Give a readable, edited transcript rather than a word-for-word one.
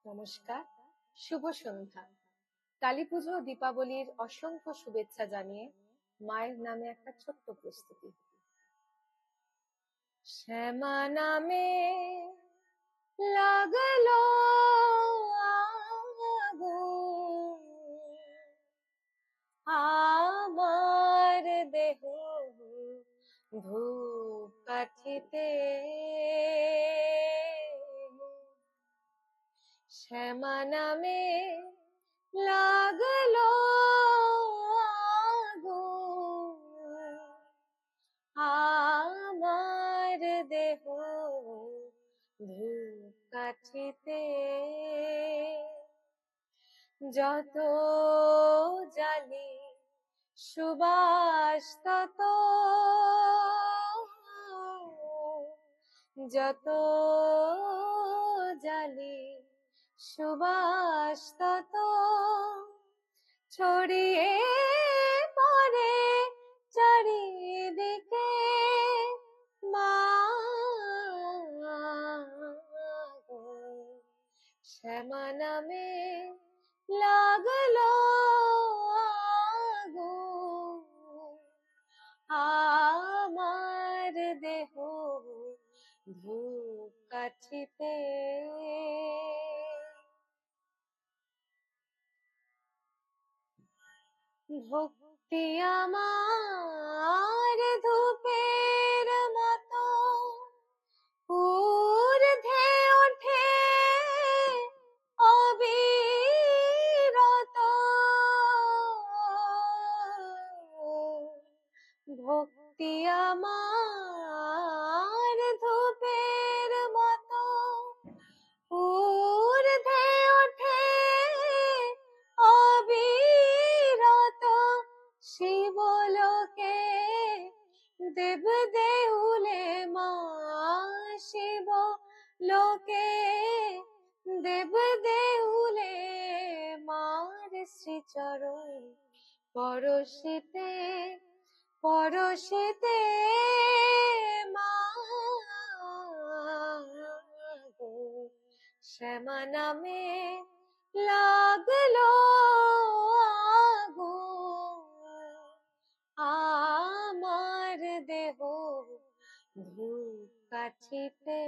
নমস্কার, শুভ সন্ধ্যা। কালী পুজো ও দীপাবলির অসংখ্য শুভেচ্ছা জানিয়ে মায়ের নামে একটা ছোট্ট প্রস্তুতি। শ্যামা নামে লাগলো আগুন, আমার দেহ ধূপ কাঠিতে। শ্যামা নামে লাগলো আগুন, আমার দেহ ধূপ কাঠিতে। যত জালি সুবাস তত, যত জালি সুবাস তত ছড়িয়ে পড়ে চারিদিকে। মা গো, শ্যামা নামে লাগলো আগুন, আমার দেহ ধূপ কাঠিতে। ভক্তি আমার ধূপের মতো ঊর্ধ্বে ওঠে অবিরত। ভক্তি আমার ধূপের মতো ঊর্ধ্বে ওঠে অবিরত। শিবলোকে দেব দেউলে মা, শিব লোকে দেব দেউলে মার শ্রীচরণ পরশিতে পরশিতে। মা গো, শ্যামা নামে লাগলো আগুন, আমার দেহ ধূপ কাঠিতে।